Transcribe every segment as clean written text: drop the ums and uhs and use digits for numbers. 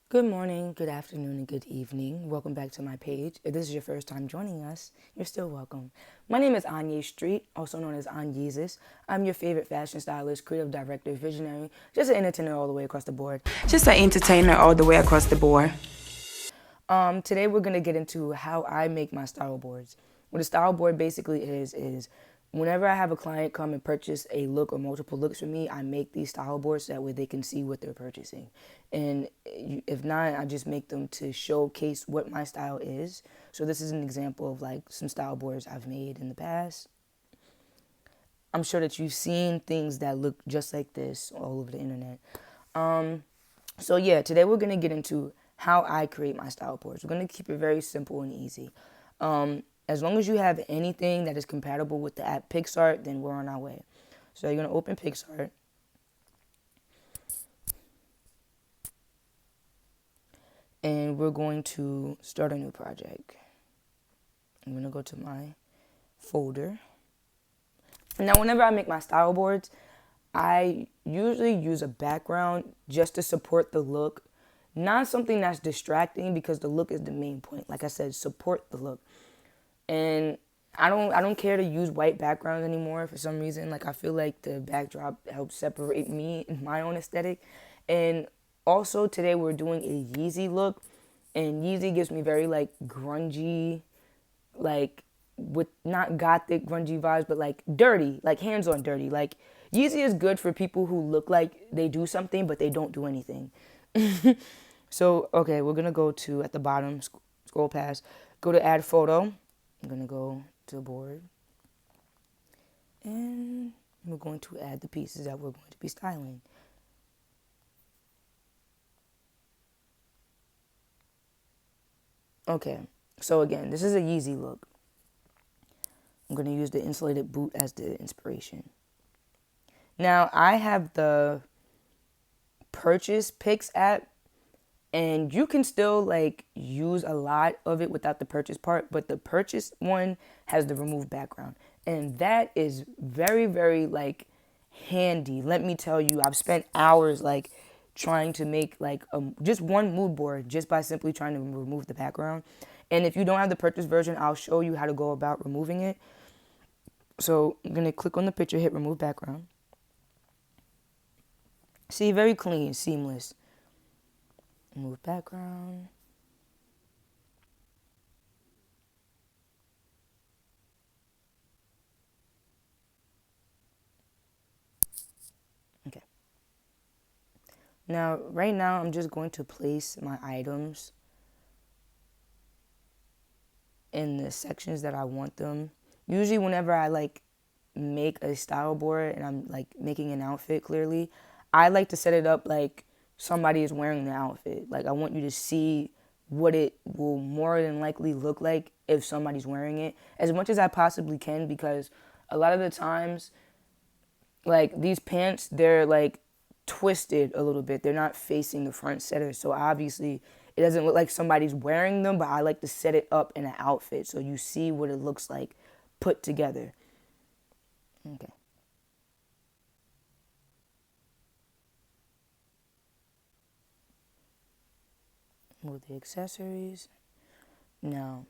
Good morning, good afternoon, and good evening. Welcome back to my page. If this is your first time joining us, you're still welcome. My name is Anya Street, also known as Anyesus. I'm your favorite fashion stylist, creative director, visionary, just an entertainer all the way across the board. Just an entertainer all the way across the board. Today we're gonna get into how I make my style boards. What a style board basically is whenever I have a client come and purchase a look or multiple looks from me, I make these style boards so that way they can see what they're purchasing. And if not, I just make them to showcase what my style is. So this is an example of like some style boards I've made in the past. I'm sure that you've seen things that look just like this all over the internet. So yeah, today we're gonna get into how I create my style boards. We're gonna keep it very simple and easy. As long as you have anything that is compatible with the app PicsArt, then we're on our way. So you're gonna open PicsArt, and we're going to start a new project. I'm gonna go to my folder. Now, whenever I make my style boards, I usually use a background just to support the look, not something that's distracting because the look is the main point. Like I said, support the look. And I don't care to use white backgrounds anymore for some reason. Like I feel like the backdrop helps separate me and my own aesthetic. And also today we're doing a Yeezy look, and Yeezy gives me very like grungy, like with not gothic grungy vibes, but like dirty, like hands on dirty. Like Yeezy is good for people who look like they do something but they don't do anything. So okay, we're gonna go to at the bottom, scroll past, go to add photo. I'm gonna go to the board, and we're going to add the pieces that we're going to be styling. Okay, so again, this is a Yeezy look. I'm gonna use the insulated boot as the inspiration. Now I have the purchase pics app, and you can still like use a lot of it without the purchase part, but the purchase one has the remove background, and that is very like handy. Let me tell you, I've spent hours like trying to make like just one mood board just by simply trying to remove the background. And if you don't have the purchase version, I'll show you how to go about removing it. So I'm gonna click on the picture, hit remove background. See, very clean, seamless. Remove background. Okay. Now, right now, I'm just going to place my items in the sections that I want them. Usually, whenever I like make a style board and I'm like making an outfit clearly, I like to set it up like somebody is wearing the outfit. Like, I want you to see what it will more than likely look like if somebody's wearing it as much as I possibly can, because a lot of the times, like these pants, they're like twisted a little bit. They're not facing the front setter. So obviously it doesn't look like somebody's wearing them, but I like to set it up in an outfit so you see what it looks like put together. Okay. Move the accessories. Now,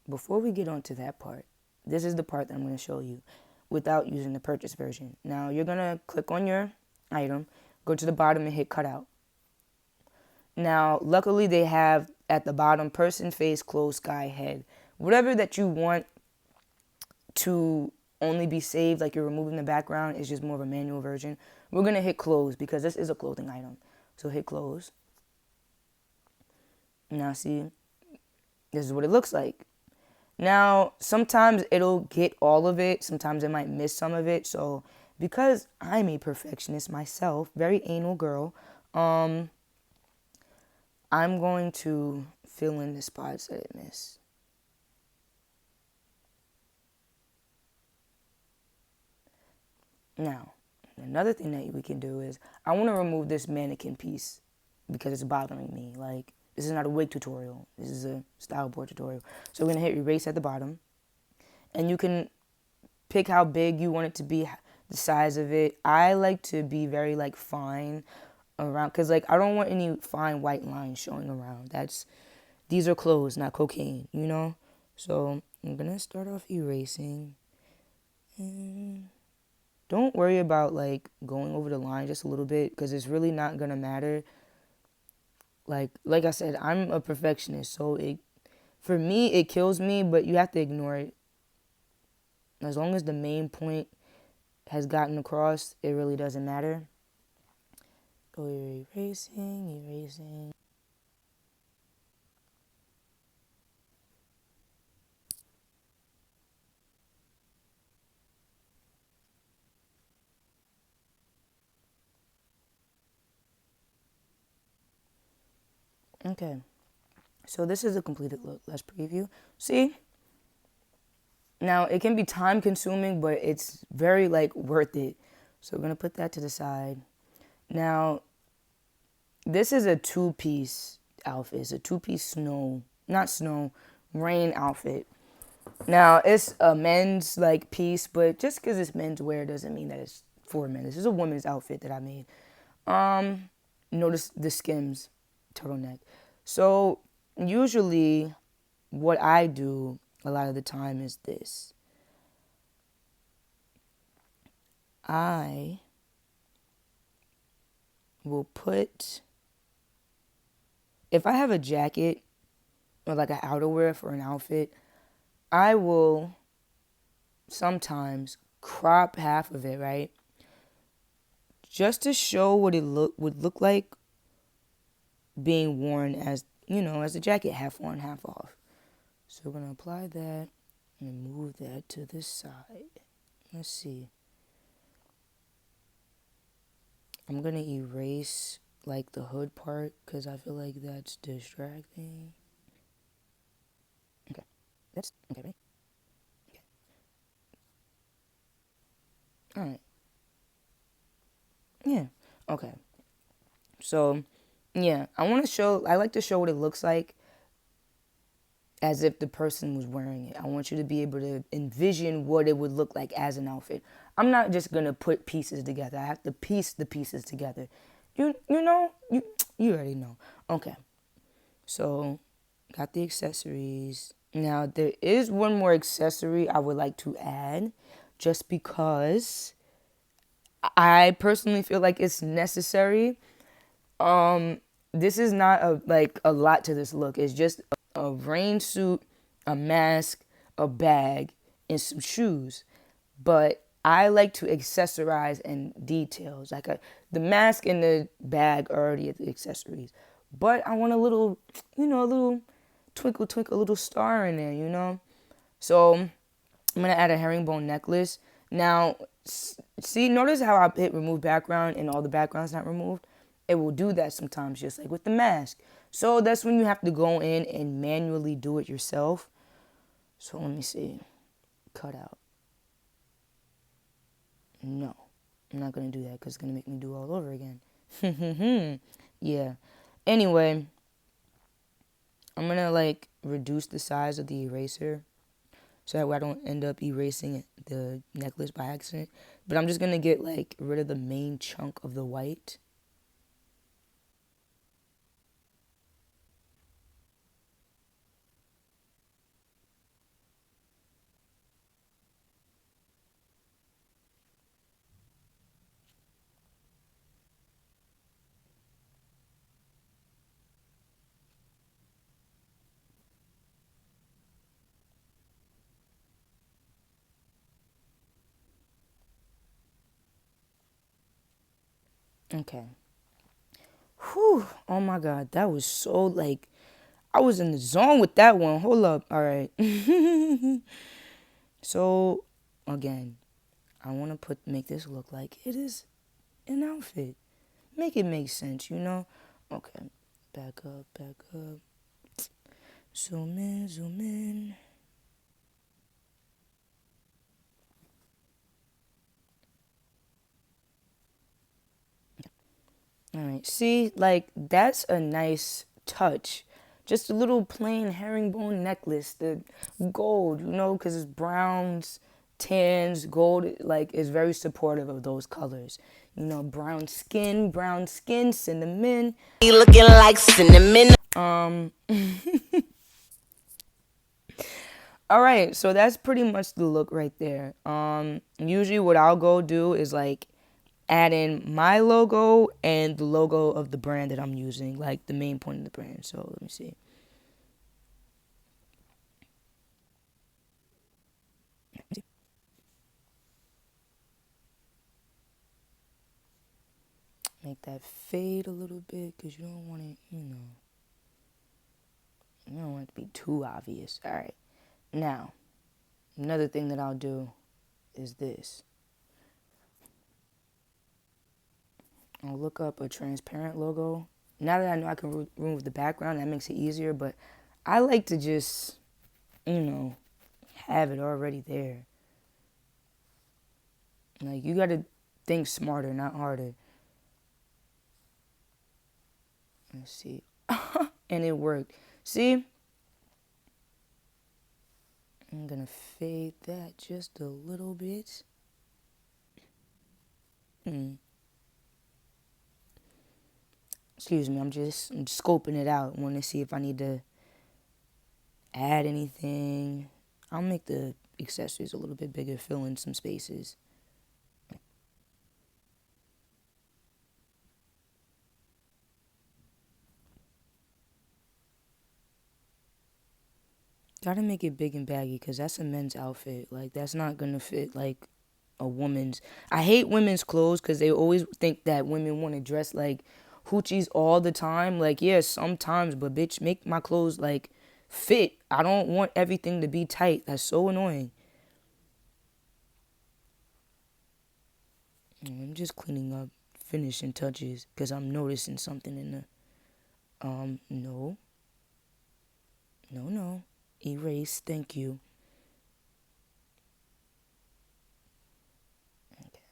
before we get on to that part, this is the part that I'm going to show you without using the purchase version. Now, you're going to click on your item, go to the bottom and hit cutout. Now, luckily they have at the bottom person, face, clothes, sky, head. Whatever that you want to only be saved, like you're removing the background, is just more of a manual version. We're going to hit close because this is a clothing item. So hit close. Now see, this is what it looks like. Now, sometimes it'll get all of it. Sometimes it might miss some of it. So because I'm a perfectionist myself, very anal girl, I'm going to fill in the spots that it missed. Now, another thing that we can do is I want to remove this mannequin piece because it's bothering me. Like, this is not a wig tutorial. This is a style board tutorial. So we're going to hit erase at the bottom. And you can pick how big you want it to be, the size of it. I like to be very like fine. around, because like I don't want any fine white lines showing around. These are clothes, not cocaine, you know. So I'm gonna start off erasing, and don't worry about like going over the line just a little bit, because it's really not gonna matter. Like I said, I'm a perfectionist, so for me it kills me, but you have to ignore it. As long as the main point has gotten across, it really doesn't matter. Go erasing. Okay, so this is a completed look. Let's preview. See? Now, it can be time consuming, but it's very like worth it. So we're going to put that to the side. Now, this is a two-piece outfit. It's a two-piece rain outfit. Now, it's a men's like piece, but just because it's men's wear doesn't mean that it's for men. This is a woman's outfit that I made. Notice the Skims turtleneck. So usually what I do a lot of the time is this. I will put, if I have a jacket or like an outerwear for an outfit, I will sometimes crop half of it, right? Just to show what it would look like being worn as, as a jacket, half on, half off. So we're going to apply that and move that to the side. Let's see. I'm going to erase like the hood part because I feel like that's distracting. Okay. Right? Okay. All right. Yeah. Okay. So, yeah, I like to show what it looks like as if the person was wearing it. I want you to be able to envision what it would look like as an outfit. I'm not just going to put pieces together. I have to piece the pieces together. You already know. Okay. So, got the accessories. Now, there is one more accessory I would like to add just because I personally feel like it's necessary. This is not a lot to this look. It's just a rain suit, a mask, a bag, and some shoes. But I like to accessorize and details. The mask and the bag are already the accessories. But I want a little twinkle, twinkle, little star in there. So I'm going to add a herringbone necklace. Now, see, notice how I hit remove background and all the background's not removed? It will do that sometimes, just like with the mask. So that's when you have to go in and manually do it yourself. So let me see. Cut out. No, I'm not going to do that because it's going to make me do it all over again. Yeah. Anyway, I'm going to reduce the size of the eraser so that way I don't end up erasing the necklace by accident. But I'm just going to get rid of the main chunk of the white. Okay. Whew. Oh my God. That was so I was in the zone with that one. Hold up. All right. So again, I want to make this look like it is an outfit. Make it make sense, Okay. Back up. Zoom in. All right. See, that's a nice touch. Just a little plain herringbone necklace, the gold, because it's browns, tans, gold, is very supportive of those colors. You know, brown skin, cinnamon. You looking like cinnamon. All right, so that's pretty much the look right there. Usually what I'll go do is like add in my logo and the logo of the brand that I'm using, like the main point of the brand. So let me see. Make that fade a little bit because you don't want it, you don't want it to be too obvious. All right. Now, another thing that I'll do is this. I'll look up a transparent logo. Now that I know I can remove the background, that makes it easier, but I like to just, have it already there. Like, you got to think smarter, not harder. Let's see. And it worked. See? I'm going to fade that just a little bit. Excuse me, I'm scoping it out. Want to see if I need to add anything. I'll make the accessories a little bit bigger, fill in some spaces. Gotta make it big and baggy because that's a men's outfit. Like, that's not gonna fit like a woman's. I hate women's clothes because they always think that women want to dress like hoochies all the time. Like, yeah, sometimes, but bitch, make my clothes like fit. I don't want everything to be tight. That's so annoying. I'm just cleaning up, finishing touches because I'm noticing something in the. No. No. Erase, thank you. Okay.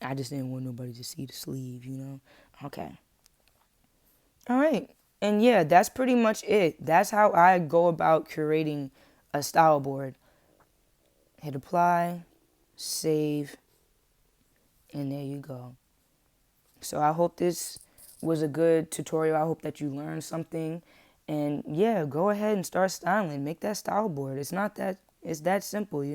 I just didn't want nobody to see the sleeve, Okay. All right. And yeah, that's pretty much it. That's how I go about curating a style board. Hit apply, save, and there you go. So I hope this was a good tutorial. I hope that you learned something. And yeah, go ahead and start styling. Make that style board. It's that simple,